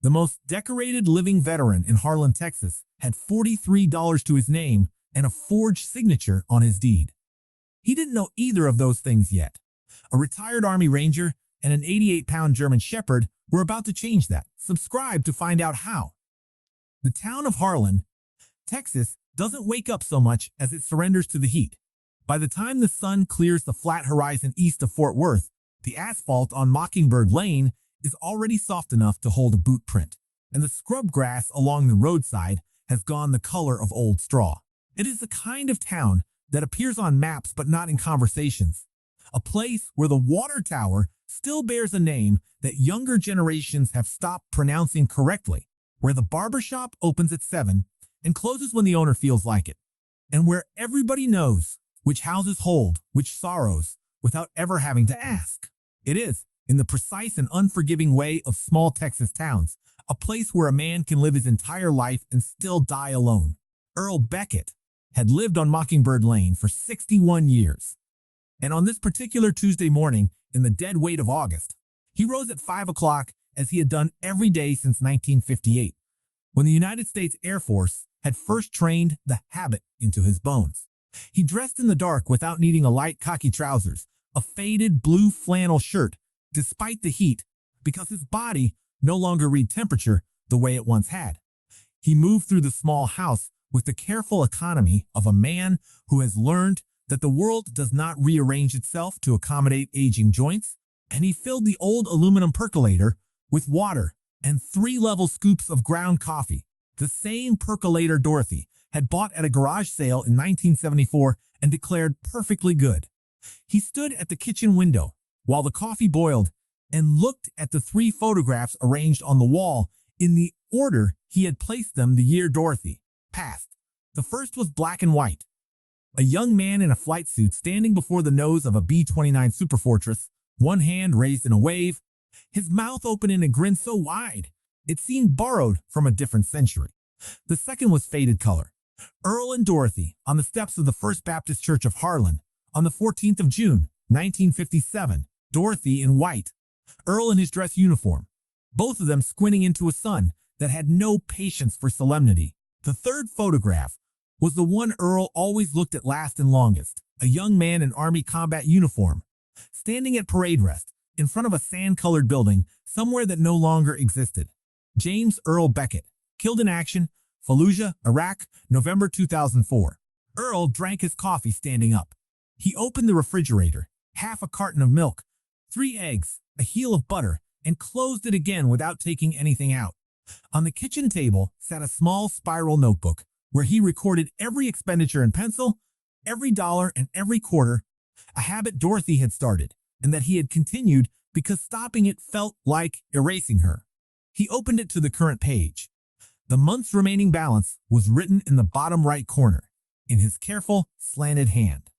the most decorated living veteran in Harlan, Texas, had $43 to his name and a forged signature on his deed. He didn't know either of those things yet. A retired Army Ranger and an 88-pound German Shepherd were about to change that. Subscribe to find out how. The town of Harlan, Texas, doesn't wake up so much as it surrenders to the heat. By the time the sun clears the flat horizon east of Fort Worth, the asphalt on Mockingbird Lane is already soft enough to hold a boot print, and the scrub grass along the roadside has gone the color of old straw. It is the kind of town that appears on maps but not in conversations. A place where the water tower still bears a name that younger generations have stopped pronouncing correctly, where the barbershop opens at 7 and closes when the owner feels like it, and where everybody knows which houses hold which sorrows without ever having to ask. It is, in the precise and unforgiving way of small Texas towns, a place where a man can live his entire life and still die alone. Earl Beckett had lived on Mockingbird Lane for 61 years. And on this particular Tuesday morning, in the dead weight of August, he rose at 5 o'clock as he had done every day since 1958, when the United States Air Force had first trained the habit into his bones. He dressed in the dark without needing a light khaki trousers, a faded blue flannel shirt, despite the heat, because his body no longer read temperature the way it once had. He moved through the small house with the careful economy of a man who has learned that the world does not rearrange itself to accommodate aging joints, and he filled the old aluminum percolator with water and 3-level scoops of ground coffee, the same percolator Dorothy had bought at a garage sale in 1974 and declared perfectly good. He stood at the kitchen window while the coffee boiled and looked at the 3 photographs arranged on the wall in the order he had placed them the year Dorothy passed. The first was black and white. A young man in a flight suit standing before the nose of a B-29 Superfortress, one hand raised in a wave, his mouth open in a grin so wide it seemed borrowed from a different century. The second was faded color. Earl and Dorothy on the steps of the First Baptist Church of Harlan on the 14th of June, 1957, Dorothy in white, Earl in his dress uniform, both of them squinting into a sun that had no patience for solemnity. The third photograph was the one Earl always looked at last and longest, a young man in Army combat uniform, standing at parade rest in front of a sand-colored building somewhere that no longer existed. James Earl Beckett, killed in action, Fallujah, Iraq, November 2004. Earl drank his coffee standing up. He opened the refrigerator, half a carton of milk, 3 eggs, a heel of butter, and closed it again without taking anything out. On the kitchen table sat a small spiral notebook where he recorded every expenditure in pencil, every dollar and every quarter, a habit Dorothy had started and that he had continued because stopping it felt like erasing her. He opened it to the current page. The month's remaining balance was written in the bottom right corner, in his careful, slanted hand.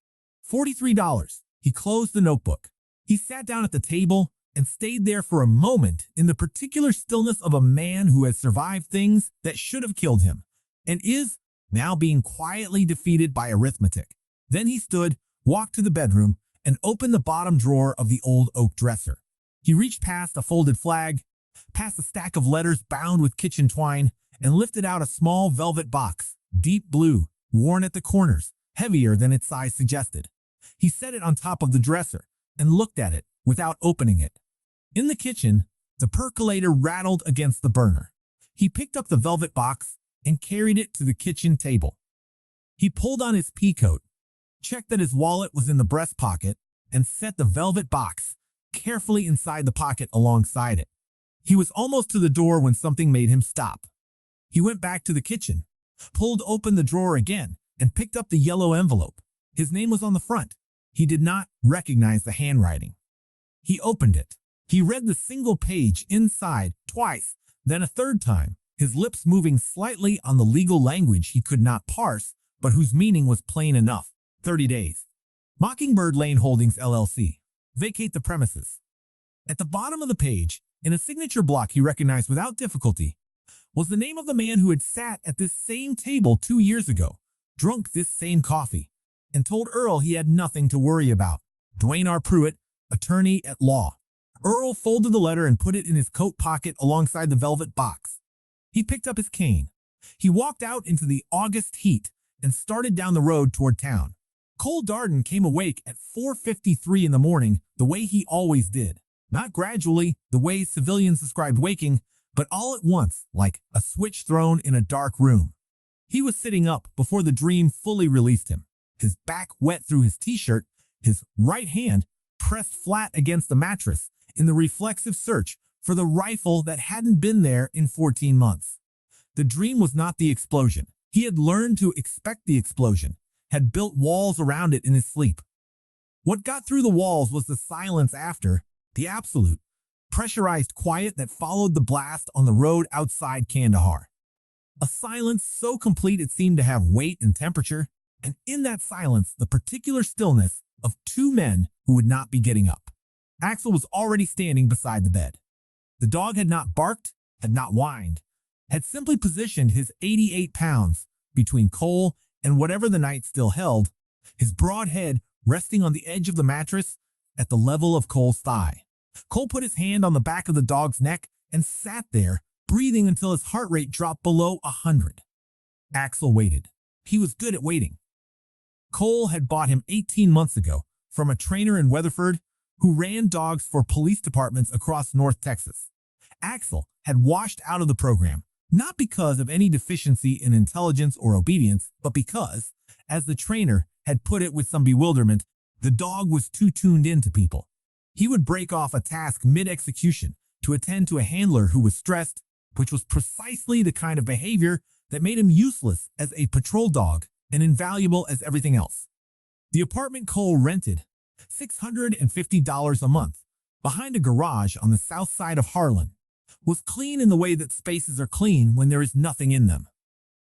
$43. He closed the notebook. He sat down at the table and stayed there for a moment in the particular stillness of a man who has survived things that should have killed him and is now being quietly defeated by arithmetic. Then he stood, walked to the bedroom, and opened the bottom drawer of the old oak dresser. He reached past a folded flag, past a stack of letters bound with kitchen twine, and lifted out a small velvet box, deep blue, worn at the corners, heavier than its size suggested. He set it on top of the dresser and looked at it without opening it. In the kitchen, the percolator rattled against the burner. He picked up the velvet box and carried it to the kitchen table. He pulled on his pea coat, checked that his wallet was in the breast pocket, and set the velvet box carefully inside the pocket alongside it. He was almost to the door when something made him stop. He went back to the kitchen, pulled open the drawer again, and picked up the yellow envelope. His name was on the front. He did not recognize the handwriting. He opened it. He read the single page inside twice, then a third time, his lips moving slightly on the legal language he could not parse, but whose meaning was plain enough. 30 days. Mockingbird Lane Holdings, LLC. Vacate the premises. At the bottom of the page, in a signature block he recognized without difficulty, was the name of the man who had sat at this same table 2 years ago, drunk this same coffee, and told Earl he had nothing to worry about. Dwayne R. Pruitt, attorney at law. Earl folded the letter and put it in his coat pocket alongside the velvet box. He picked up his cane. He walked out into the August heat and started down the road toward town. Cole Darden came awake at 4:53 in the morning the way he always did. Not gradually, the way civilians described waking, but all at once, like a switch thrown in a dark room. He was sitting up before the dream fully released him, his back wet through his t-shirt, his right hand pressed flat against the mattress in the reflexive search for the rifle that hadn't been there in 14 months. The dream was not the explosion. He had learned to expect the explosion, had built walls around it in his sleep. What got through the walls was the silence after, the absolute, pressurized quiet that followed the blast on the road outside Kandahar. A silence so complete it seemed to have weight and temperature, and in that silence, the particular stillness of two men who would not be getting up. Axel was already standing beside the bed. The dog had not barked, had not whined, had simply positioned his 88 pounds between Cole and whatever the night still held, his broad head resting on the edge of the mattress at the level of Cole's thigh. Cole put his hand on the back of the dog's neck and sat there, breathing until his heart rate dropped below 100. Axel waited. He was good at waiting. Cole had bought him 18 months ago from a trainer in Weatherford who ran dogs for police departments across North Texas. Axel had washed out of the program, not because of any deficiency in intelligence or obedience, but because, as the trainer had put it with some bewilderment, the dog was too tuned in to people. He would break off a task mid-execution to attend to a handler who was stressed, which was precisely the kind of behavior that made him useless as a patrol dog and invaluable as everything else. The apartment Cole rented, $650 a month, behind a garage on the south side of Harlan, was clean in the way that spaces are clean when there is nothing in them.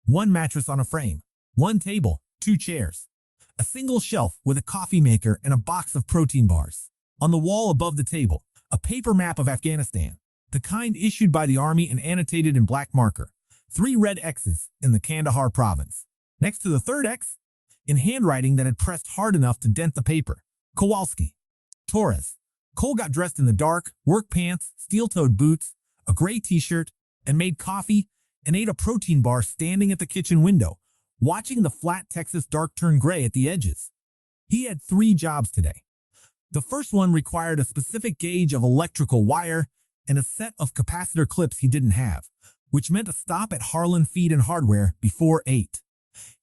One mattress on a frame, one table, two chairs, a single shelf with a coffee maker and a box of protein bars. On the wall above the table, a paper map of Afghanistan, the kind issued by the army and annotated in black marker, 3 red X's in the Kandahar province. Next to the third X, in handwriting that had pressed hard enough to dent the paper, Kowalski, Torres. Cole got dressed in the dark, work pants, steel-toed boots, a gray t-shirt, and made coffee and ate a protein bar standing at the kitchen window, watching the flat Texas dark turn gray at the edges. He had 3 jobs today. The first one required a specific gauge of electrical wire and a set of capacitor clips he didn't have, which meant a stop at Harlan Feed and Hardware before 8.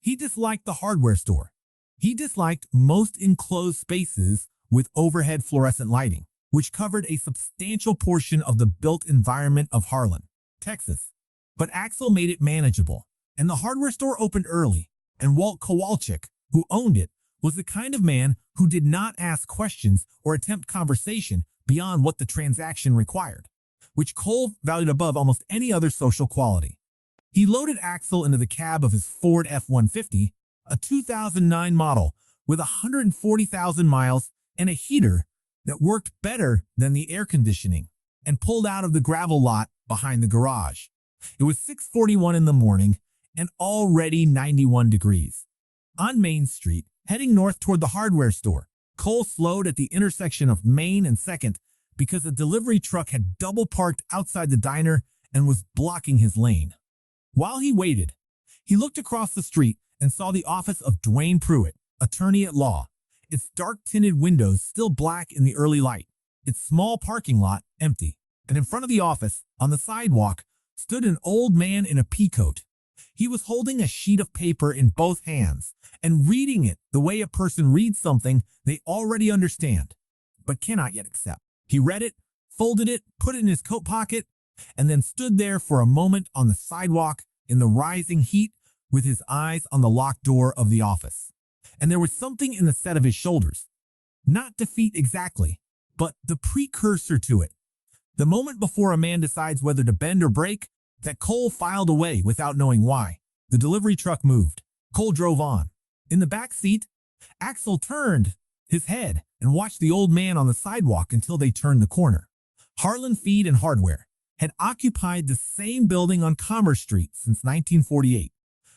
He disliked the hardware store. He disliked most enclosed spaces with overhead fluorescent lighting, which covered a substantial portion of the built environment of Harlan, Texas. But Axel made it manageable, and the hardware store opened early, and Walt Kowalczyk, who owned it, was the kind of man who did not ask questions or attempt conversation beyond what the transaction required, which Cole valued above almost any other social quality. He loaded Axel into the cab of his Ford F-150, a 2009 model with 140,000 miles and a heater that worked better than the air conditioning, and pulled out of the gravel lot behind the garage. It was 6:41 in the morning and already 91 degrees. On Main Street, heading north toward the hardware store, Cole slowed at the intersection of Main and 2nd because a delivery truck had double parked outside the diner and was blocking his lane. While he waited, he looked across the street and saw the office of Dwayne Pruitt, attorney at law, its dark-tinted windows still black in the early light, its small parking lot empty, and in front of the office, on the sidewalk, stood an old man in a peacoat. He was holding a sheet of paper in both hands and reading it the way a person reads something they already understand, but cannot yet accept. He read it, folded it, put it in his coat pocket, and then stood there for a moment on the sidewalk in the rising heat with his eyes on the locked door of the office. And there was something in the set of his shoulders, not defeat exactly, but the precursor to it. The moment before a man decides whether to bend or break, that Cole filed away without knowing why. The delivery truck moved. Cole drove on. In the back seat, Axel turned his head and watched the old man on the sidewalk until they turned the corner. Harlan Feed and Hardware had occupied the same building on Commerce Street since 1948,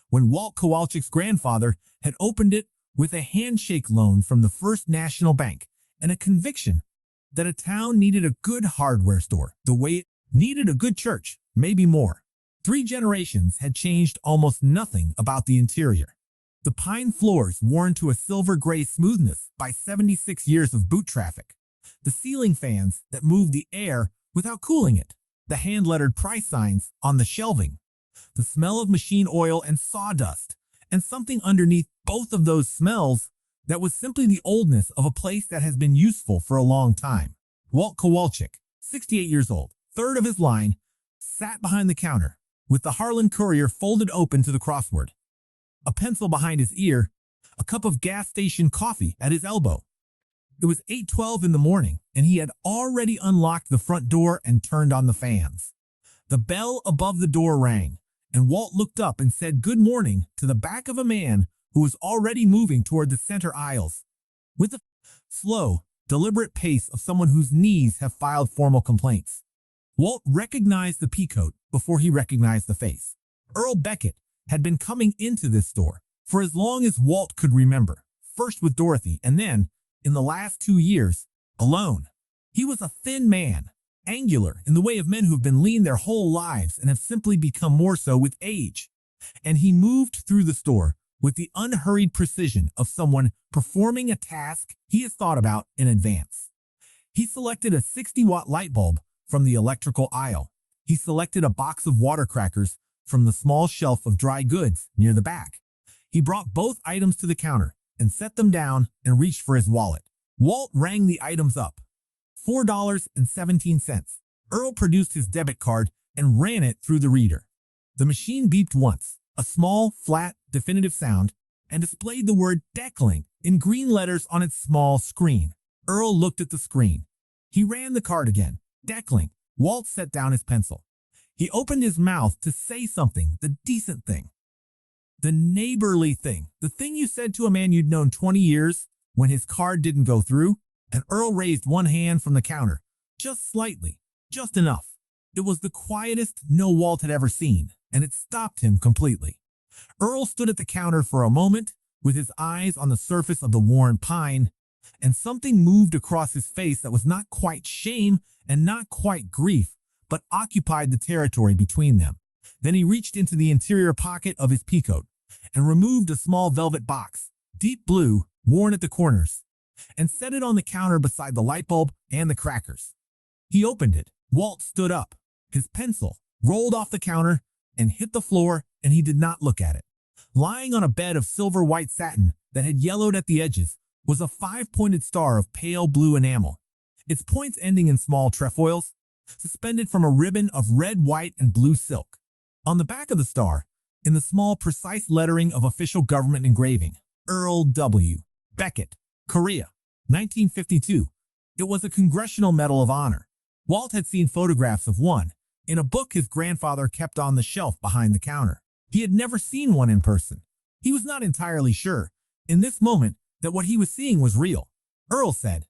when Walt Kowalczyk's grandfather had opened it with a handshake loan from the First National Bank and a conviction that a town needed a good hardware store the way it needed a good church, maybe more. 3 generations had changed almost nothing about the interior. The pine floors worn to a silver-gray smoothness by 76 years of boot traffic. The ceiling fans that moved the air without cooling it. The hand-lettered price signs on the shelving. The smell of machine oil and sawdust. And something underneath both of those smells that was simply the oldness of a place that has been useful for a long time. Walt Kowalczyk, 68 years old, third of his line, sat behind the counter, with the Harlan Courier folded open to the crossword. A pencil behind his ear, a cup of gas station coffee at his elbow. It was 8:12 in the morning, and he had already unlocked the front door and turned on the fans. The bell above the door rang, and Walt looked up and said good morning to the back of a man who was already moving toward the center aisles, with the slow, deliberate pace of someone whose knees have filed formal complaints. Walt recognized the peacoat before he recognized the face. Earl Beckett had been coming into this store for as long as Walt could remember, first with Dorothy and then, in the last 2 years, alone. He was a thin man, angular in the way of men who have been lean their whole lives and have simply become more so with age. And he moved through the store with the unhurried precision of someone performing a task he has thought about in advance. He selected a 60-watt light bulb from the electrical aisle. He selected a box of water crackers from the small shelf of dry goods near the back. He brought both items to the counter and set them down and reached for his wallet. Walt rang the items up. $4.17. Earl produced his debit card and ran it through the reader. The machine beeped once, a small, flat, definitive sound, and displayed the word Decklink in green letters on its small screen. Earl looked at the screen. He ran the card again. Decklink. Walt set down his pencil. He opened his mouth to say something, the decent thing. The neighborly thing. The thing you said to a man you'd known 20 years when his card didn't go through, and Earl raised one hand from the counter. Just slightly. Just enough. It was the quietest no Walt had ever seen, and it stopped him completely. Earl stood at the counter for a moment, with his eyes on the surface of the worn pine, and something moved across his face that was not quite shame and not quite grief, but occupied the territory between them. Then he reached into the interior pocket of his peacoat and removed a small velvet box, deep blue, worn at the corners, and set it on the counter beside the light bulb and the crackers. He opened it. Walt stood up. His pencil rolled off the counter and hit the floor, and he did not look at it. Lying on a bed of silver-white satin that had yellowed at the edges was a 5-pointed star of pale blue enamel, its points ending in small trefoils, suspended from a ribbon of red, white, and blue silk. On the back of the star, in the small, precise lettering of official government engraving, Earl W. Beckett, Korea, 1952. It was a Congressional Medal of Honor. Walt had seen photographs of one in a book his grandfather kept on the shelf behind the counter. He had never seen one in person. He was not entirely sure, in this moment, that what he was seeing was real. Earl said,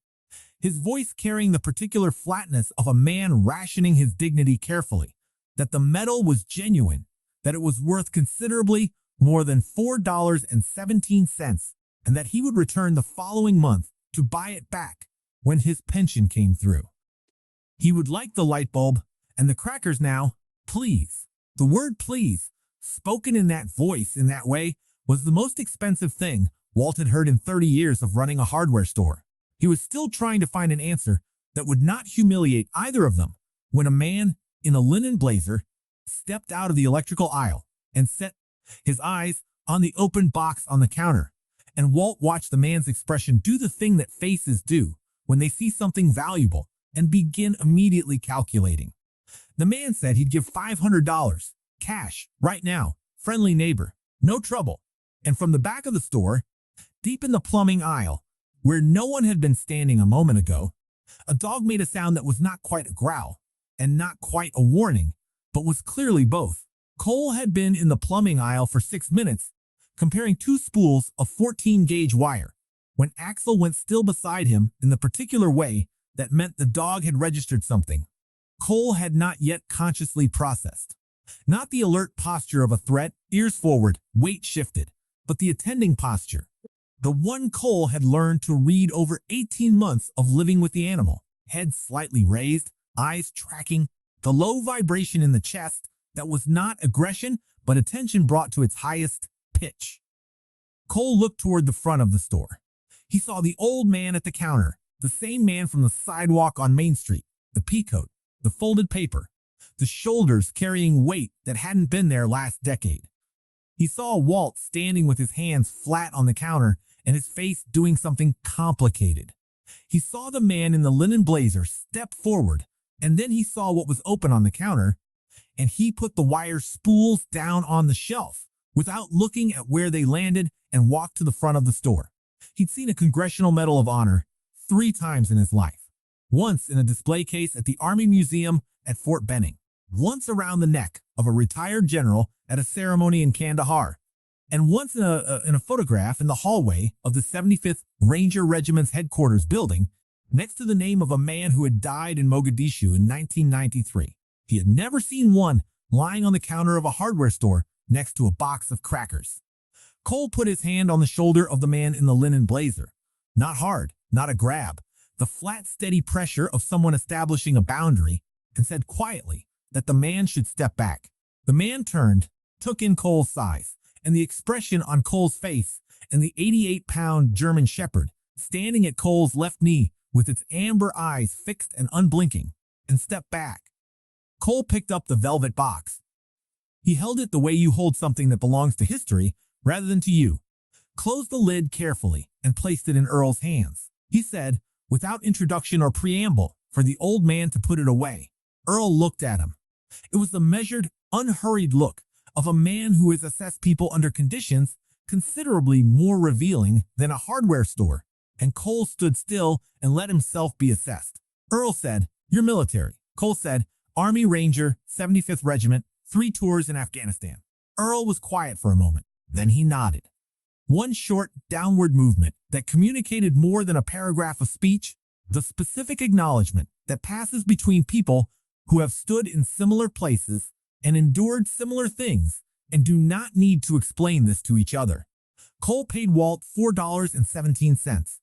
his voice carrying the particular flatness of a man rationing his dignity carefully, that the medal was genuine, that it was worth considerably more than $4.17, and that he would return the following month to buy it back when his pension came through. He would like the light bulb and the crackers now, please. The word please, spoken in that voice in that way, was the most expensive thing Walt had heard in 30 years of running a hardware store. He was still trying to find an answer that would not humiliate either of them when a man in a linen blazer stepped out of the electrical aisle and set his eyes on the open box on the counter. And Walt watched the man's expression do the thing that faces do when they see something valuable and begin immediately calculating. The man said he'd give $500, cash, right now, friendly neighbor, no trouble. And from the back of the store, deep in the plumbing aisle, where no one had been standing a moment ago, a dog made a sound that was not quite a growl and not quite a warning, but was clearly both. Cole had been in the plumbing aisle for 6 minutes, comparing 2 spools of 14-gauge wire, when Axel went still beside him in the particular way that meant the dog had registered something Cole had not yet consciously processed. Not the alert posture of a threat, ears forward, weight shifted, but the attending posture. The one Cole had learned to read over 18 months of living with the animal. head slightly raised, eyes tracking the low vibration in the chest that was not aggression but attention brought to its highest pitch. Cole looked toward the front of the store. He saw the old man at the counter, the same man from the sidewalk on Main Street, the peacoat, the folded paper, the shoulders carrying weight that hadn't been there last decade. He saw Walt standing with his hands flat on the counter and his face doing something complicated. He saw the man in the linen blazer step forward, and then he saw what was open on the counter, and he put the wire spools down on the shelf without looking at where they landed and walked to the front of the store. He'd seen a Congressional Medal of Honor 3 times in his life. Once in a display case at the Army Museum at Fort Benning, once around the neck of a retired general at a ceremony in Kandahar, and once in a photograph in the hallway of the 75th Ranger Regiment's headquarters building next to the name of a man who had died in Mogadishu in 1993. He had never seen one lying on the counter of a hardware store next to a box of crackers. Cole put his hand on the shoulder of the man in the linen blazer. Not hard, not a grab, the flat, steady pressure of someone establishing a boundary, and said quietly that the man should step back. The man turned, took in Cole's size, and the expression on Cole's face, and the 88-pound German Shepherd standing at Cole's left knee with its amber eyes fixed and unblinking, and stepped back. Cole picked up the velvet box. He held it the way you hold something that belongs to history rather than to you, closed the lid carefully, and placed it in Earl's hands. He said, without introduction or preamble, for the old man to put it away. Earl looked at him. It was the measured, unhurried look of a man who has assessed people under conditions considerably more revealing than a hardware store, and Cole stood still and let himself be assessed. Earl said, "You're military." Cole said, "Army Ranger, 75th Regiment, 3 tours in Afghanistan." Earl was quiet for a moment. Then he nodded. One short, downward movement that communicated more than a paragraph of speech, the specific acknowledgement that passes between people who have stood in similar places and endured similar things and do not need to explain this to each other. Cole paid Walt $4.17.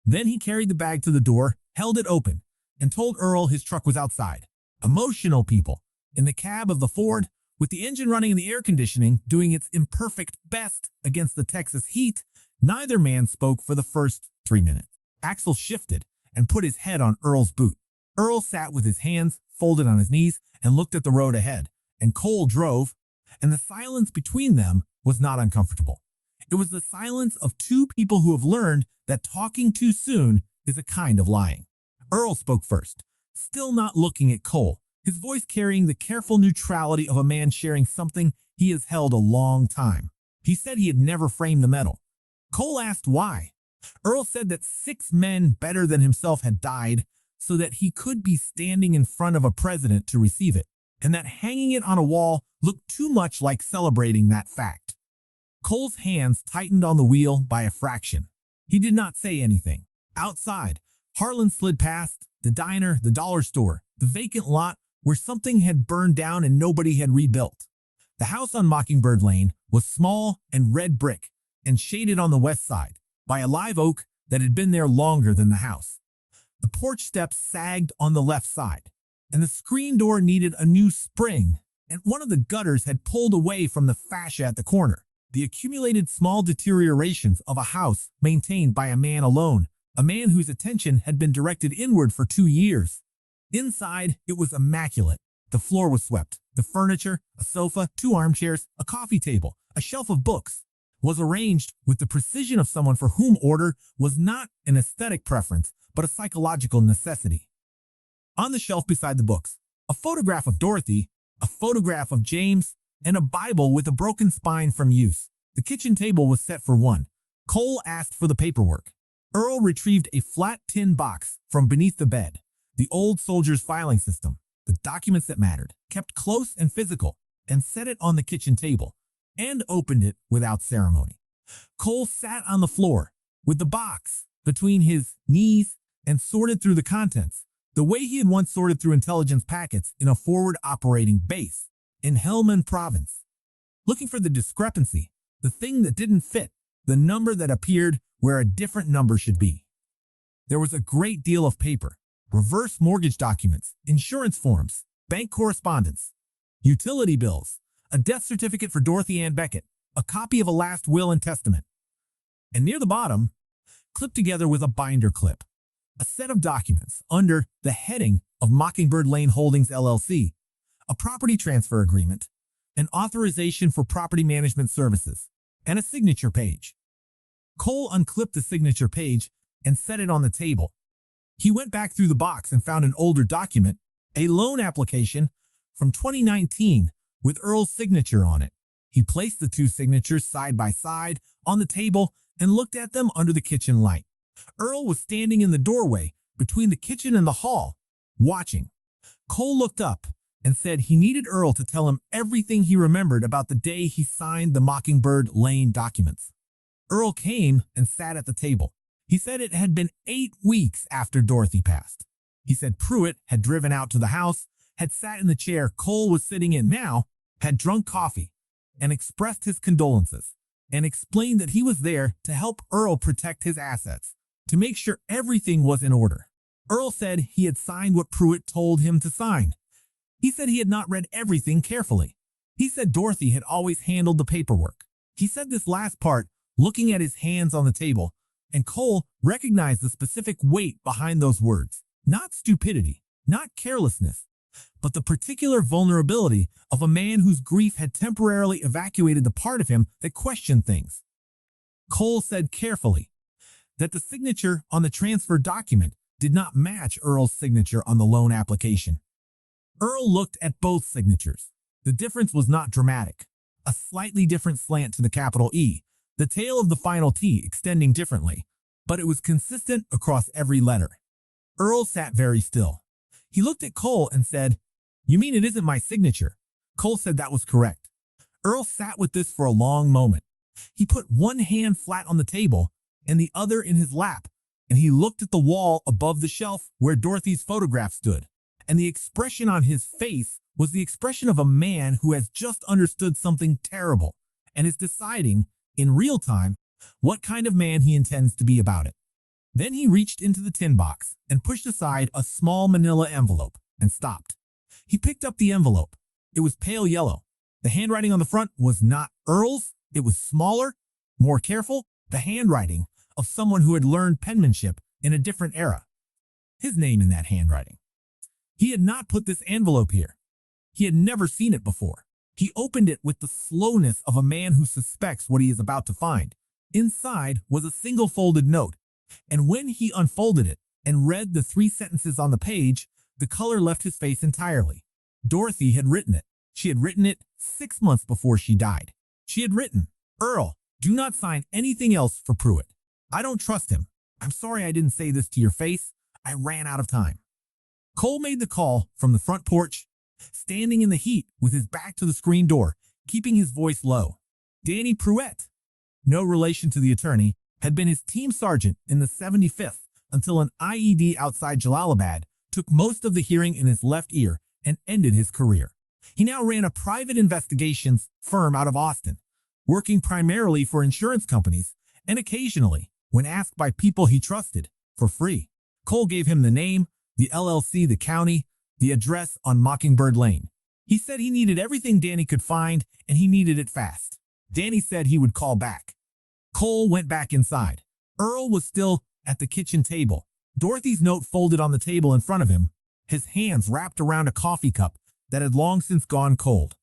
Then he carried the bag to the door, held it open, and told Earl his truck was outside. Emotional people, in the cab of the Ford, with the engine running and the air conditioning doing its imperfect best against the Texas heat, neither man spoke for the first 3 minutes. Axel shifted and put his head on Earl's boot. Earl sat with his hands folded on his knees and looked at the road ahead, and Cole drove, and the silence between them was not uncomfortable. It was the silence of 2 people who have learned that talking too soon is a kind of lying. Earl spoke first, still not looking at Cole, his voice carrying the careful neutrality of a man sharing something he has held a long time. He said he had never framed the medal. Cole asked why. Earl said that 6 men better than himself had died so that he could be standing in front of a president to receive it, and that hanging it on a wall looked too much like celebrating that fact. Cole's hands tightened on the wheel by a fraction. He did not say anything. Outside, Harlan slid past the diner, the dollar store, the vacant lot where something had burned down and nobody had rebuilt. The house on Mockingbird Lane was small and red brick and shaded on the west side by a live oak that had been there longer than the house. The porch steps sagged on the left side, and the screen door needed a new spring, and one of the gutters had pulled away from the fascia at the corner. The accumulated small deteriorations of a house maintained by a man alone, a man whose attention had been directed inward for 2 years. Inside, it was immaculate. The floor was swept. The furniture, a sofa, 2 armchairs, a coffee table, a shelf of books, was arranged with the precision of someone for whom order was not an aesthetic preference, but a psychological necessity. On the shelf beside the books, a photograph of Dorothy, a photograph of James, and a Bible with a broken spine from use. The kitchen table was set for 1. Cole asked for the paperwork. Earl retrieved a flat tin box from beneath the bed, the old soldier's filing system, the documents that mattered, kept close and physical, and set it on the kitchen table, and opened it without ceremony. Cole sat on the floor, with the box between his knees, and sorted through the contents, the way he had once sorted through intelligence packets in a forward operating base in Helmand Province, looking for the discrepancy, the thing that didn't fit, the number that appeared where a different number should be. There was a great deal of paper, reverse mortgage documents, insurance forms, bank correspondence, utility bills, a death certificate for Dorothy Ann Beckett, a copy of a last will and testament, and near the bottom, clipped together with a binder clip, a set of documents under the heading of Mockingbird Lane Holdings LLC, a property transfer agreement, an authorization for property management services, and a signature page. Cole unclipped the signature page and set it on the table. He went back through the box and found an older document, a loan application from 2019 with Earl's signature on it. He placed the two signatures side by side on the table and looked at them under the kitchen light. Earl was standing in the doorway between the kitchen and the hall, watching. Cole looked up and said he needed Earl to tell him everything he remembered about the day he signed the Mockingbird Lane documents. Earl came and sat at the table. He said it had been 8 weeks after Dorothy passed. He said Pruitt had driven out to the house, had sat in the chair Cole was sitting in now, had drunk coffee, and expressed his condolences, and explained that he was there to help Earl protect his assets, to make sure everything was in order. Earl said he had signed what Pruitt told him to sign. He said he had not read everything carefully. He said Dorothy had always handled the paperwork. He said this last part, looking at his hands on the table, and Cole recognized the specific weight behind those words. Not stupidity, not carelessness, but the particular vulnerability of a man whose grief had temporarily evacuated the part of him that questioned things. Cole said carefully that the signature on the transfer document did not match Earl's signature on the loan application. Earl looked at both signatures. The difference was not dramatic. A slightly different slant to the capital E, the tail of the final T extending differently, but it was consistent across every letter. Earl sat very still. He looked at Cole and said, "You mean it isn't my signature?" Cole said that was correct. Earl sat with this for a long moment. He put one hand flat on the table and the other in his lap, and he looked at the wall above the shelf where Dorothy's photograph stood, and the expression on his face was the expression of a man who has just understood something terrible and is deciding, in real time, what kind of man he intends to be about it. Then he reached into the tin box and pushed aside a small manila envelope and stopped. He picked up the envelope. It was pale yellow. The handwriting on the front was not Earl's. It was smaller, more careful, the handwriting of someone who had learned penmanship in a different era. His name in that handwriting. He had not put this envelope here. He had never seen it before. He opened it with the slowness of a man who suspects what he is about to find. Inside was a single folded note, and when he unfolded it and read the 3 sentences on the page, the color left his face entirely. Dorothy had written it. She had written it 6 months before she died. She had written, "Earl, do not sign anything else for Pruitt. I don't trust him. I'm sorry I didn't say this to your face. I ran out of time." Cole made the call from the front porch, standing in the heat with his back to the screen door, keeping his voice low. Danny Pruitt, no relation to the attorney, had been his team sergeant in the 75th until an IED outside Jalalabad took most of the hearing in his left ear and ended his career. He now ran a private investigations firm out of Austin, working primarily for insurance companies and occasionally, when asked by people he trusted, for free. Cole gave him the name, the LLC, the county, the address on Mockingbird Lane. He said he needed everything Danny could find, and he needed it fast. Danny said he would call back. Cole went back inside. Earl was still at the kitchen table, Dorothy's note folded on the table in front of him, his hands wrapped around a coffee cup that had long since gone cold.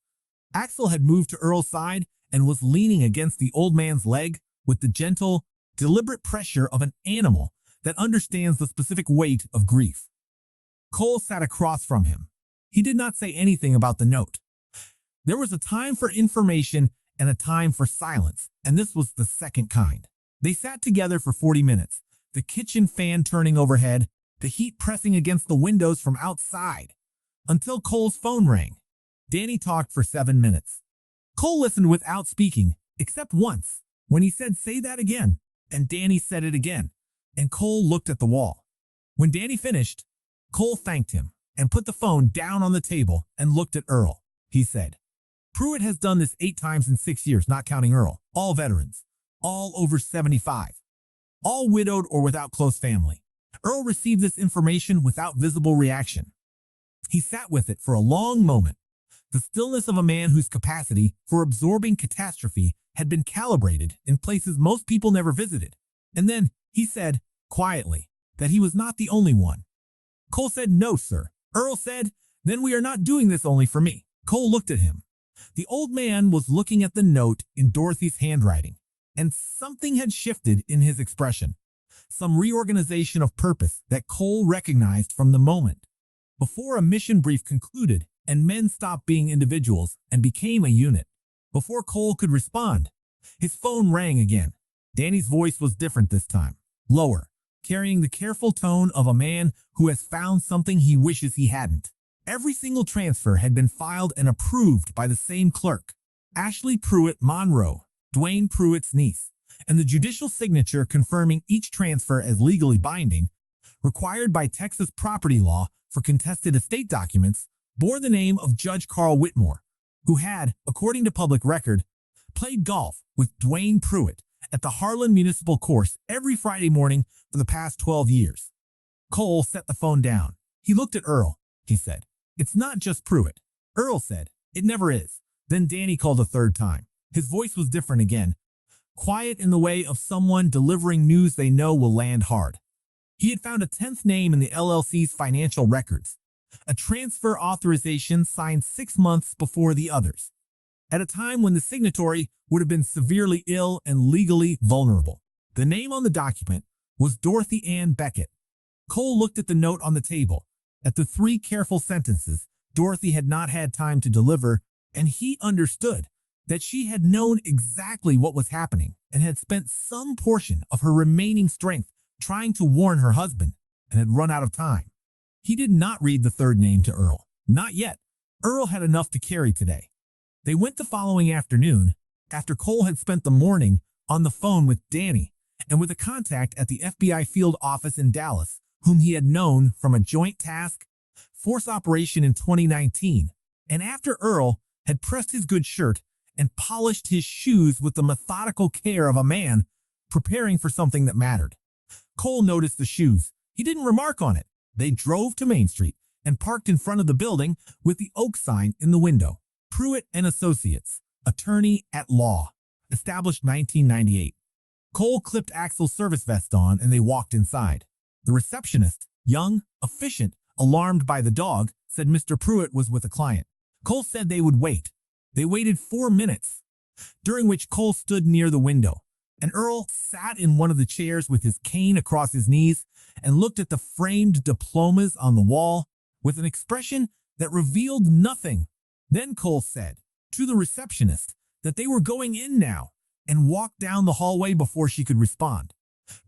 Axel had moved to Earl's side and was leaning against the old man's leg with the gentle, deliberate pressure of an animal that understands the specific weight of grief. Cole sat across from him. He did not say anything about the note. There was a time for information and a time for silence, and this was the second kind. They sat together for 40 minutes, the kitchen fan turning overhead, the heat pressing against the windows from outside, until Cole's phone rang. Danny talked for 7 minutes. Cole listened without speaking, except once, when he said, "Say that again," and Danny said it again, and Cole looked at the wall. When Danny finished, Cole thanked him and put the phone down on the table and looked at Earl. He said, "Pruitt has done this 8 times in 6 years, not counting Earl. All veterans, all over 75, all widowed or without close family. Earl received this information without visible reaction. He sat with it for a long moment, the stillness of a man whose capacity for absorbing catastrophe had been calibrated in places most people never visited. And then he said, quietly, that he was not the only one. Cole said, "No, sir." Earl said, "Then we are not doing this only for me." Cole looked at him. The old man was looking at the note in Dorothy's handwriting, and something had shifted in his expression. Some reorganization of purpose that Cole recognized from the moment. Before a mission brief concluded and men stopped being individuals and became a unit. Before Cole could respond, his phone rang again. Danny's voice was different this time, lower, carrying the careful tone of a man who has found something he wishes he hadn't. Every single transfer had been filed and approved by the same clerk, Ashley Pruitt Monroe, Dwayne Pruitt's niece, and the judicial signature confirming each transfer as legally binding, required by Texas property law for contested estate documents, bore the name of Judge Carl Whitmore, who had, according to public record, played golf with Dwayne Pruitt at the Harlan Municipal Course every Friday morning for the past 12 years. Cole set the phone down. He looked at Earl. He said, "It's not just Pruitt." Earl said, "It never is." Then Danny called a third time. His voice was different again, quiet in the way of someone delivering news they know will land hard. He had found a 10th name in the LLC's financial records, a transfer authorization signed 6 months before the others, at a time when the signatory would have been severely ill and legally vulnerable. The name on the document was Dorothy Ann Beckett. Cole looked at the note on the table, at the 3 careful sentences Dorothy had not had time to deliver, and he understood that she had known exactly what was happening and had spent some portion of her remaining strength trying to warn her husband and had run out of time. He did not read the third name to Earl. Not yet. Earl had enough to carry today. They went the following afternoon, after Cole had spent the morning on the phone with Danny and with a contact at the FBI field office in Dallas, whom he had known from a joint task force operation in 2019, and after Earl had pressed his good shirt and polished his shoes with the methodical care of a man preparing for something that mattered. Cole noticed the shoes. He didn't remark on it. They drove to Main Street and parked in front of the building with the oak sign in the window. Pruitt and Associates, attorney at law, established 1998. Cole clipped Axel's service vest on and they walked inside. The receptionist, young, efficient, alarmed by the dog, said Mr. Pruitt was with a client. Cole said they would wait. They waited 4 minutes, during which Cole stood near the window, and Earl sat in one of the chairs with his cane across his knees and looked at the framed diplomas on the wall with an expression that revealed nothing. Then Cole said to the receptionist that they were going in now and walked down the hallway before she could respond.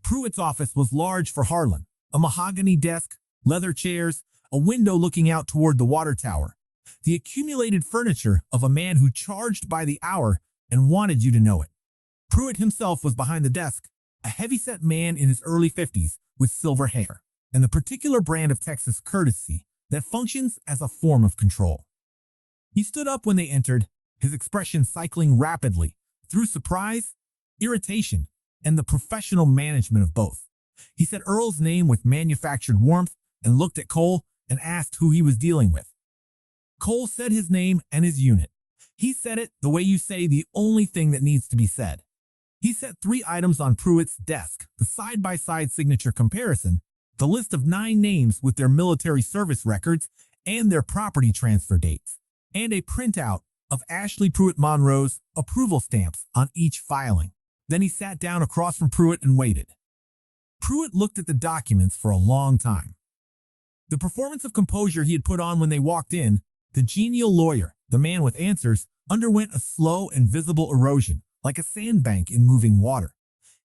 Pruitt's office was large for Harlan, a mahogany desk, leather chairs, a window looking out toward the water tower, the accumulated furniture of a man who charged by the hour and wanted you to know it. Pruitt himself was behind the desk, a heavy-set man in his early 50s with silver hair, and the particular brand of Texas courtesy that functions as a form of control. He stood up when they entered, his expression cycling rapidly through surprise, irritation, and the professional management of both. He said Earl's name with manufactured warmth and looked at Cole and asked who he was dealing with. Cole said his name and his unit. He said it the way you say the only thing that needs to be said. He set 3 items on Pruitt's desk, the side-by-side signature comparison, the list of 9 names with their military service records and their property transfer dates, and a printout of Ashley Pruitt Monroe's approval stamps on each filing. Then he sat down across from Pruitt and waited. Pruitt looked at the documents for a long time. The performance of composure he had put on when they walked in, the genial lawyer, the man with answers, underwent a slow and visible erosion, like a sandbank in moving water.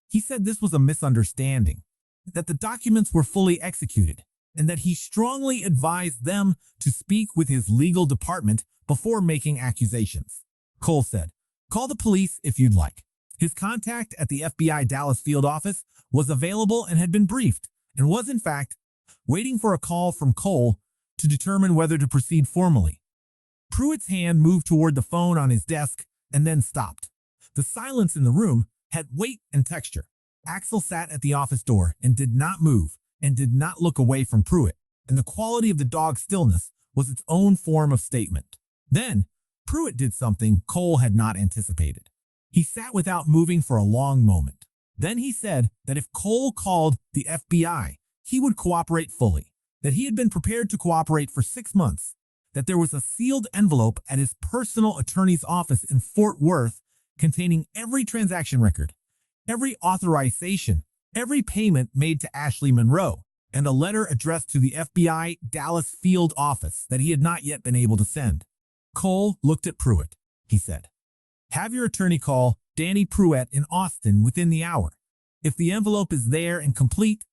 He said this was a misunderstanding, that the documents were fully executed, and that he strongly advised them to speak with his legal department before making accusations. Cole said, "Call the police if you'd like." His contact at the FBI Dallas field office was available and had been briefed, and was in fact waiting for a call from Cole to determine whether to proceed formally. Pruitt's hand moved toward the phone on his desk and then stopped. The silence in the room had weight and texture. Axel sat at the office door and did not move, and did not look away from Pruitt, and the quality of the dog's stillness was its own form of statement. Then, Pruitt did something Cole had not anticipated. He sat without moving for a long moment. Then he said that if Cole called the FBI, he would cooperate fully, that he had been prepared to cooperate for 6 months, that there was a sealed envelope at his personal attorney's office in Fort Worth containing every transaction record, every authorization, every payment made to Ashley Monroe, and a letter addressed to the FBI Dallas field office that he had not yet been able to send. Cole looked at Pruitt. He said, "Have your attorney call Danny Pruitt in Austin within the hour. If the envelope is there and complete,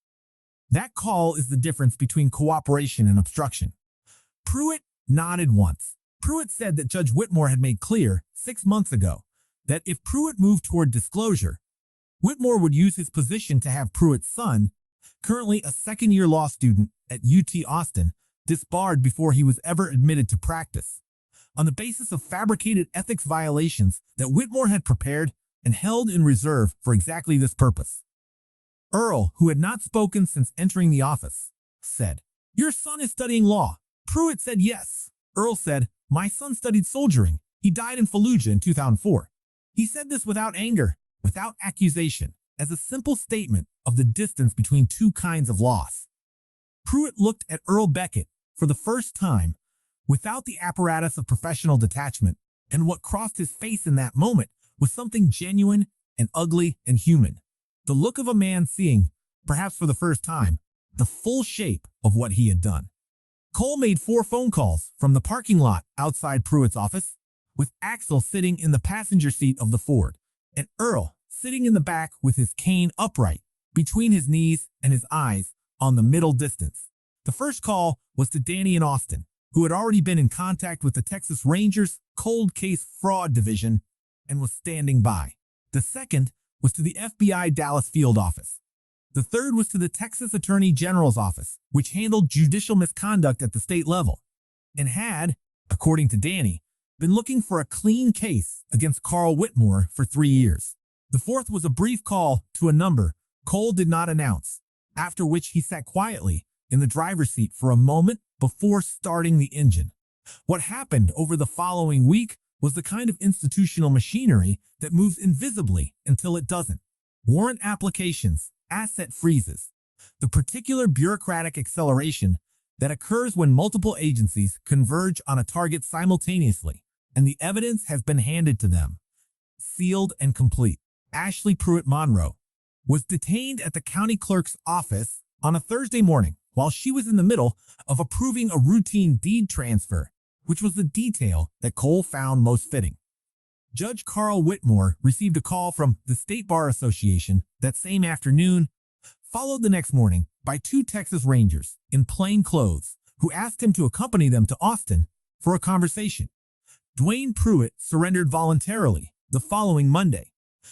that call is the difference between cooperation and obstruction." Pruitt nodded once. Pruitt said that Judge Whitmore had made clear 6 months ago that if Pruitt moved toward disclosure, Whitmore would use his position to have Pruitt's son, currently a second-year law student at UT Austin, disbarred before he was ever admitted to practice, on the basis of fabricated ethics violations that Whitmore had prepared and held in reserve for exactly this purpose. Earl, who had not spoken since entering the office, said, "Your son is studying law." Pruitt said yes. Earl said, "My son studied soldiering. He died in Fallujah in 2004. He said this without anger, without accusation, as a simple statement of the distance between two kinds of loss. Pruitt looked at Earl Beckett for the first time without the apparatus of professional detachment, and what crossed his face in that moment was something genuine and ugly and human. The look of a man seeing, perhaps for the first time, the full shape of what he had done. Cole made 4 phone calls from the parking lot outside Pruitt's office, with Axel sitting in the passenger seat of the Ford, and Earl sitting in the back with his cane upright between his knees and his eyes on the middle distance. The first call was to Danny in Austin, who had already been in contact with the Texas Rangers Cold Case Fraud Division and was standing by. The second was to the FBI Dallas field office. The third was to the Texas Attorney General's office, which handled judicial misconduct at the state level, and had, according to Danny, been looking for a clean case against Carl Whitmore for 3 years. The fourth was a brief call to a number Cole did not announce, after which he sat quietly in the driver's seat for a moment before starting the engine. What happened over the following week was the kind of institutional machinery that moves invisibly until it doesn't. Warrant applications, asset freezes, the particular bureaucratic acceleration that occurs when multiple agencies converge on a target simultaneously, and the evidence has been handed to them, sealed and complete. Ashley Pruitt Monroe was detained at the county clerk's office on a Thursday morning while she was in the middle of approving a routine deed transfer, which was the detail that Cole found most fitting. Judge Carl Whitmore received a call from the State Bar Association that same afternoon, followed the next morning by 2 Texas Rangers in plain clothes who asked him to accompany them to Austin for a conversation. Dwayne Pruitt surrendered voluntarily the following Monday,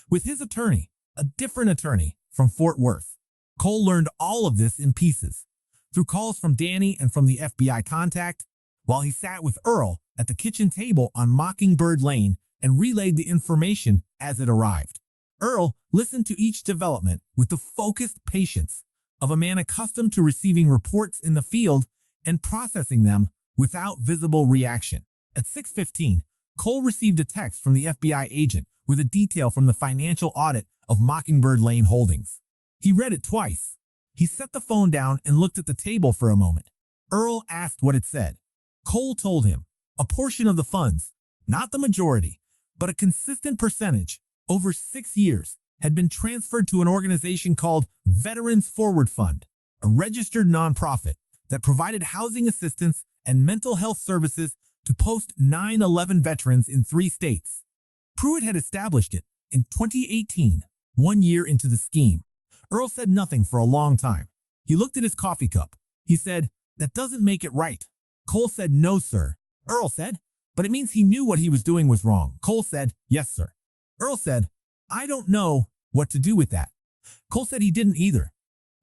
with his attorney, a different attorney from Fort Worth. Cole learned all of this in pieces, through calls from Danny and from the FBI contact, while he sat with Earl at the kitchen table on Mockingbird Lane and relayed the information as it arrived. Earl listened to each development with the focused patience of a man accustomed to receiving reports in the field and processing them without visible reaction. At 6:15, Cole received a text from the FBI agent with a detail from the financial audit of Mockingbird Lane Holdings. He read it twice. He set the phone down and looked at the table for a moment. Earl asked what it said. Cole told him a portion of the funds, not the majority, but a consistent percentage, over 6 years, had been transferred to an organization called Veterans Forward Fund, a registered nonprofit that provided housing assistance and mental health services to post 9/11 veterans in 3 states. Pruitt had established it in 2018, 1 year into the scheme. Earl said nothing for a long time. He looked at his coffee cup. He said, "That doesn't make it right." Cole said, "No, sir." Earl said, "But it means he knew what he was doing was wrong." Cole said, "Yes, sir." Earl said, "I don't know what to do with that." Cole said he didn't either.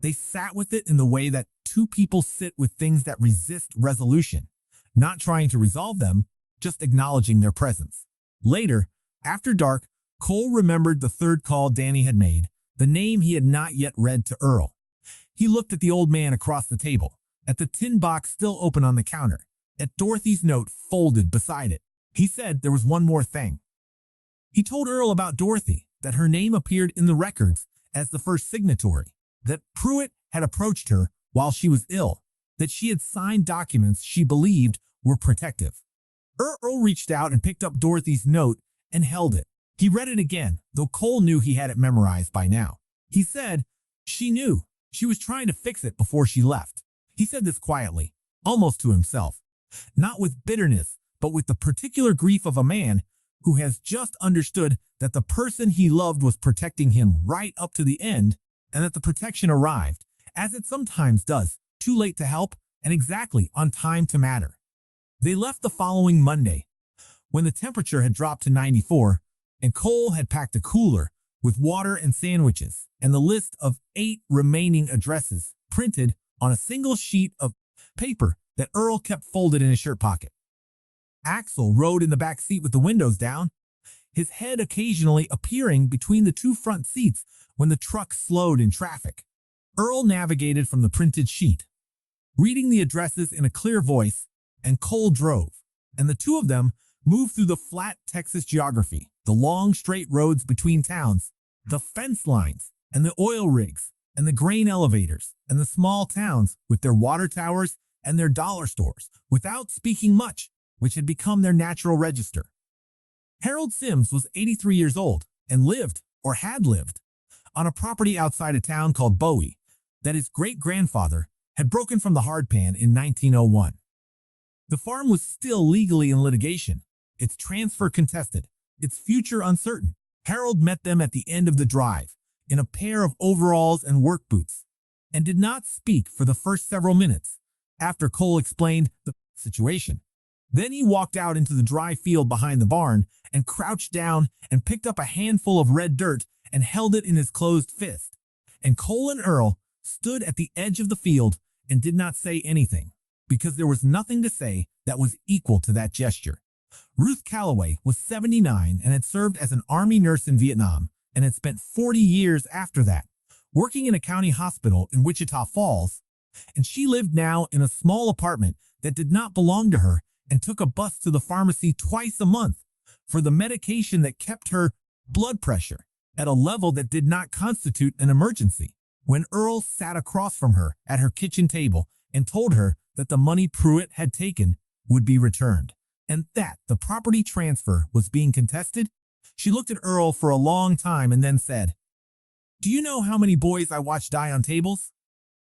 They sat with it in the way that 2 people sit with things that resist resolution, not trying to resolve them, just acknowledging their presence. Later, after dark, Cole remembered the third call Danny had made, the name he had not yet read to Earl. He looked at the old man across the table, at the tin box still open on the counter, at Dorothy's note folded beside it. He said there was one more thing. He told Earl about Dorothy, that her name appeared in the records as the first signatory, that Pruitt had approached her while she was ill, that she had signed documents she believed were protective. Earl reached out and picked up Dorothy's note and held it. He read it again, though Cole knew he had it memorized by now. He said she knew she was trying to fix it before she left. He said this quietly, almost to himself, not with bitterness, but with the particular grief of a man who has just understood that the person he loved was protecting him right up to the end, and that the protection arrived, as it sometimes does, too late to help and exactly on time to matter. They left the following Monday, when the temperature had dropped to 94, and Cole had packed a cooler with water and sandwiches, and the list of 8 remaining addresses printed on a single sheet of paper that Earl kept folded in his shirt pocket. Axel rode in the back seat with the windows down, his head occasionally appearing between the 2 front seats when the truck slowed in traffic. Earl navigated from the printed sheet, reading the addresses in a clear voice, and Cole drove, and the two of them moved through the flat Texas geography, the long straight roads between towns, the fence lines, and the oil rigs, and the grain elevators, and the small towns with their water towers and their dollar stores, without speaking much, which had become their natural register. Harold Sims was 83 years old and lived, or had lived, on a property outside a town called Bowie that his great-grandfather had broken from the hardpan in 1901. The farm was still legally in litigation, its transfer contested, its future uncertain. Harold met them at the end of the drive, in a pair of overalls and work boots, and did not speak for the first several minutes after Cole explained the situation. Then he walked out into the dry field behind the barn and crouched down and picked up a handful of red dirt and held it in his closed fist. And Cole and Earl stood at the edge of the field and did not say anything, because there was nothing to say that was equal to that gesture. Ruth Calloway was 79 and had served as an Army nurse in Vietnam and had spent 40 years after that working in a county hospital in Wichita Falls, and she lived now in a small apartment that did not belong to her and took a bus to the pharmacy twice a month for the medication that kept her blood pressure at a level that did not constitute an emergency. When Earl sat across from her at her kitchen table and told her that the money Pruitt had taken would be returned, and that the property transfer was being contested, she looked at Earl for a long time and then said, "Do you know how many boys I watch die on tables?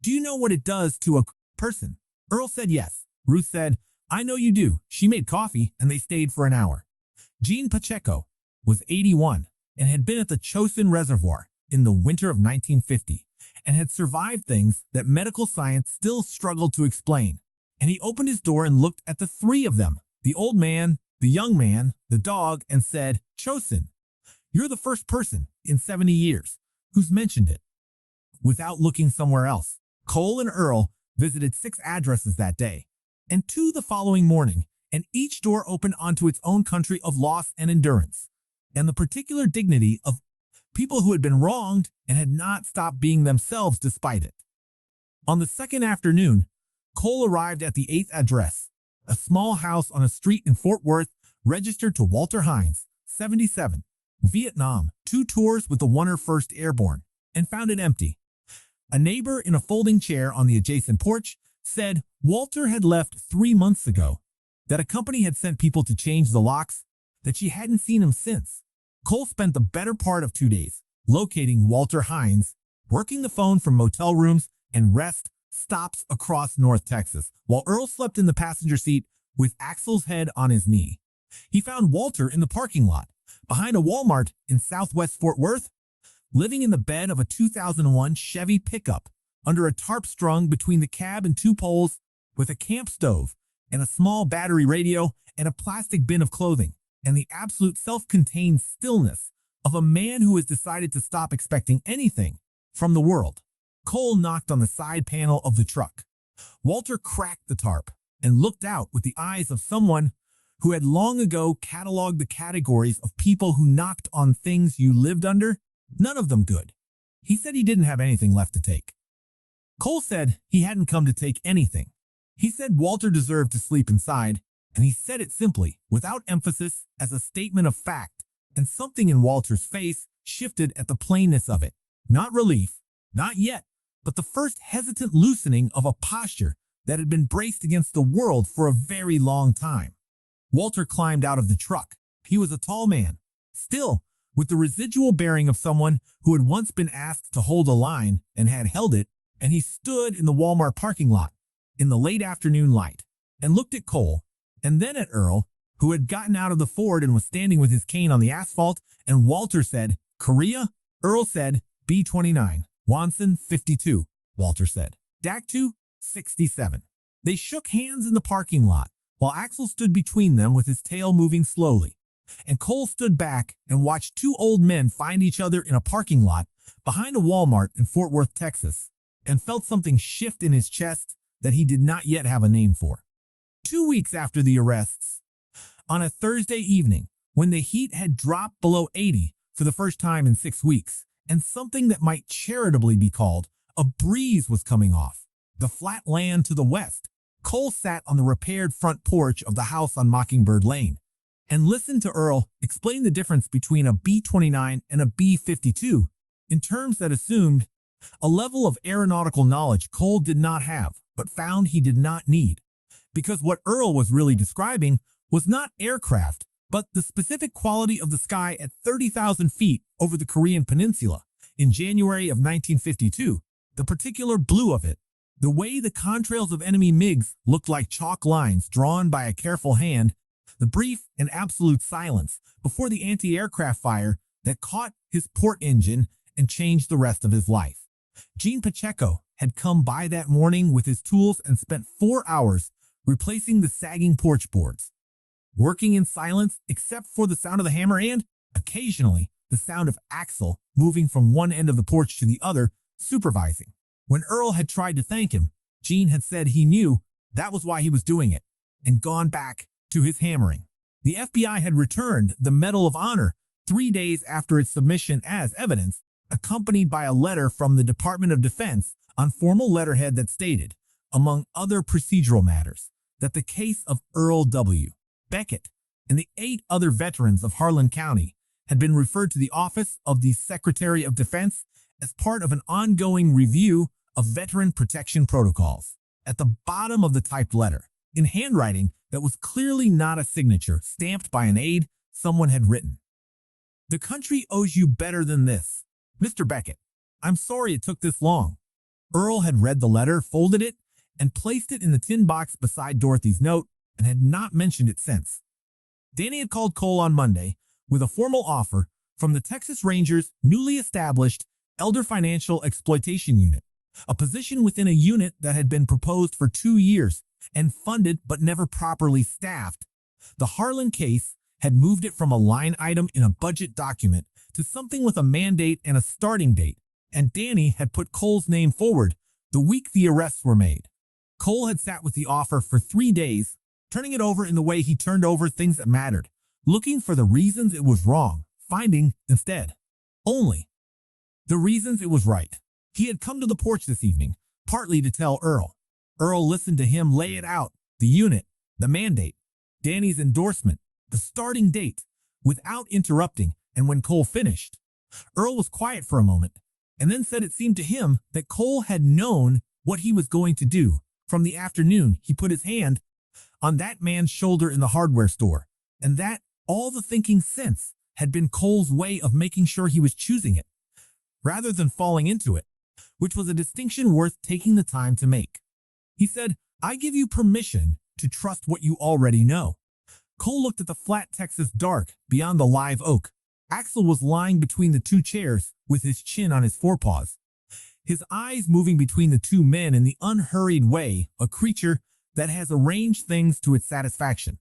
Do you know what it does to a person?" Earl said yes. Ruth said, "I know you do." She made coffee, and they stayed for an hour. Jean Pacheco was 81 and had been at the Chosin Reservoir in the winter of 1950 and had survived things that medical science still struggled to explain. And he opened his door and looked at the 3 of them, the old man, the young man, the dog, and said, "Chosin, you're the first person in 70 years who's mentioned it." Without looking somewhere else, Cole and Earl visited 6 addresses that day, and 2 the following morning, and each door opened onto its own country of loss and endurance, and the particular dignity of people who had been wronged and had not stopped being themselves despite it. On the second afternoon, Cole arrived at the 8th address, a small house on a street in Fort Worth registered to Walter Hines, 77, Vietnam, 2 tours with the 101st Airborne, and found it empty. A neighbor in a folding chair on the adjacent porch said Walter had left 3 months ago, that a company had sent people to change the locks, that she hadn't seen him since. Cole spent the better part of 2 days locating Walter Hines, working the phone from motel rooms and rest stops across North Texas, while Earl slept in the passenger seat with Axel's head on his knee. He found Walter in the parking lot, behind a Walmart in southwest Fort Worth, living in the bed of a 2001 Chevy pickup, under a tarp strung between the cab and 2 poles, with a camp stove and a small battery radio and a plastic bin of clothing, and the absolute self-contained stillness of a man who has decided to stop expecting anything from the world. Cole knocked on the side panel of the truck. Walter cracked the tarp and looked out with the eyes of someone who had long ago cataloged the categories of people who knocked on things you lived under, none of them good. He said he didn't have anything left to take. Cole said he hadn't come to take anything. He said Walter deserved to sleep inside, and he said it simply, without emphasis, as a statement of fact, and something in Walter's face shifted at the plainness of it. Not relief, not yet, but the first hesitant loosening of a posture that had been braced against the world for a very long time. Walter climbed out of the truck. He was a tall man, still, with the residual bearing of someone who had once been asked to hold a line and had held it, and he stood in the Walmart parking lot in the late afternoon light and looked at Cole and then at Earl, who had gotten out of the Ford and was standing with his cane on the asphalt, and Walter said, "Korea?" Earl said, "B-29. Wonson, 52, Walter said. Daktu, 67. They shook hands in the parking lot, while Axel stood between them with his tail moving slowly. And Cole stood back and watched two old men find each other in a parking lot behind a Walmart in Fort Worth, Texas, and felt something shift in his chest that he did not yet have a name for. 2 weeks after the arrests, on a Thursday evening, when the heat had dropped below 80 for the first time in 6 weeks, and something that might charitably be called a breeze was coming off the flat land to the west, Cole sat on the repaired front porch of the house on Mockingbird Lane and listened to Earl explain the difference between a B-29 and a B-52 in terms that assumed a level of aeronautical knowledge Cole did not have, but found he did not need. Because what Earl was really describing was not aircraft, but the specific quality of the sky at 30,000 feet over the Korean peninsula in January of 1952, the particular blue of it, the way the contrails of enemy MiGs looked like chalk lines drawn by a careful hand, the brief and absolute silence before the anti-aircraft fire that caught his port engine and changed the rest of his life. Gene Pacheco had come by that morning with his tools and spent 4 hours replacing the sagging porch boards, working in silence except for the sound of the hammer and, occasionally, the sound of Axel moving from one end of the porch to the other, supervising. When Earl had tried to thank him, Gene had said he knew that was why he was doing it, and gone back to his hammering. The FBI had returned the Medal of Honor 3 days after its submission as evidence, accompanied by a letter from the Department of Defense on formal letterhead that stated, among other procedural matters, that the case of Earl W. Beckett and the 8 other veterans of Harlan County had been referred to the Office of the Secretary of Defense as part of an ongoing review of veteran protection protocols. At the bottom of the typed letter, in handwriting that was clearly not a signature stamped by an aide, someone had written, "The country owes you better than this. Mr. Beckett, I'm sorry it took this long." Earl had read the letter, folded it, and placed it in the tin box beside Dorothy's note, and had not mentioned it since. Danny had called Cole on Monday with a formal offer from the Texas Rangers' newly established Elder Financial Exploitation Unit, a position within a unit that had been proposed for 2 years and funded but never properly staffed. The Harlan case had moved it from a line item in a budget document to something with a mandate and a starting date, and Danny had put Cole's name forward the week the arrests were made. Cole had sat with the offer for 3 days, turning it over in the way he turned over things that mattered, looking for the reasons it was wrong, finding, instead, only the reasons it was right. He had come to the porch this evening, partly to tell Earl. Earl listened to him lay it out, the unit, the mandate, Danny's endorsement, the starting date, without interrupting, and when Cole finished, Earl was quiet for a moment, and then said it seemed to him that Cole had known what he was going to do from the afternoon he put his hand on that man's shoulder in the hardware store, and that all the thinking since had been Cole's way of making sure he was choosing it, rather than falling into it, which was a distinction worth taking the time to make. He said, "I give you permission to trust what you already know." Cole looked at the flat Texas dark beyond the live oak. Axel was lying between the 2 chairs with his chin on his forepaws, his eyes moving between the 2 men in the unhurried way a creature that has arranged things to its satisfaction.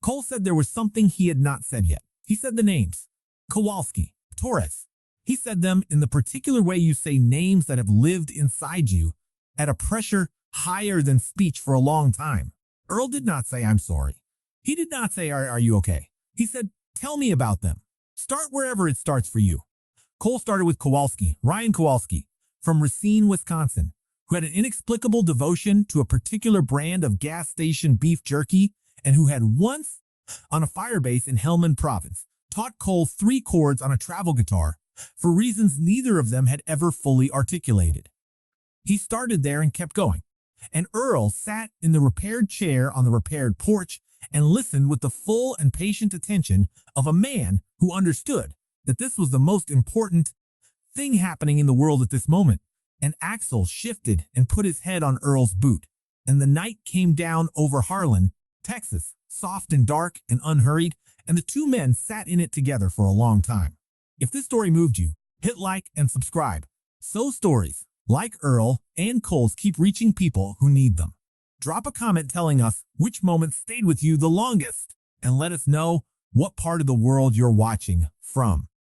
Cole said there was something he had not said yet. He said the names, Kowalski, Torres. He said them in the particular way you say names that have lived inside you at a pressure higher than speech for a long time. Earl did not say, "I'm sorry." He did not say, are you okay? He said, "Tell me about them. Start wherever it starts for you." Cole started with Kowalski, Ryan Kowalski, from Racine, Wisconsin, who had an inexplicable devotion to a particular brand of gas station beef jerky and who had once, on a fire base in Helmand Province, taught Cole 3 chords on a travel guitar for reasons neither of them had ever fully articulated. He started there and kept going, and Earl sat in the repaired chair on the repaired porch and listened with the full and patient attention of a man who understood that this was the most important thing happening in the world at this moment. And Axel shifted and put his head on Earl's boot, and the night came down over Harlan, Texas, soft and dark and unhurried, and the 2 men sat in it together for a long time. If this story moved you, hit like and subscribe, so stories like Earl and Cole's keep reaching people who need them. Drop a comment telling us which moment stayed with you the longest, and let us know what part of the world you're watching from.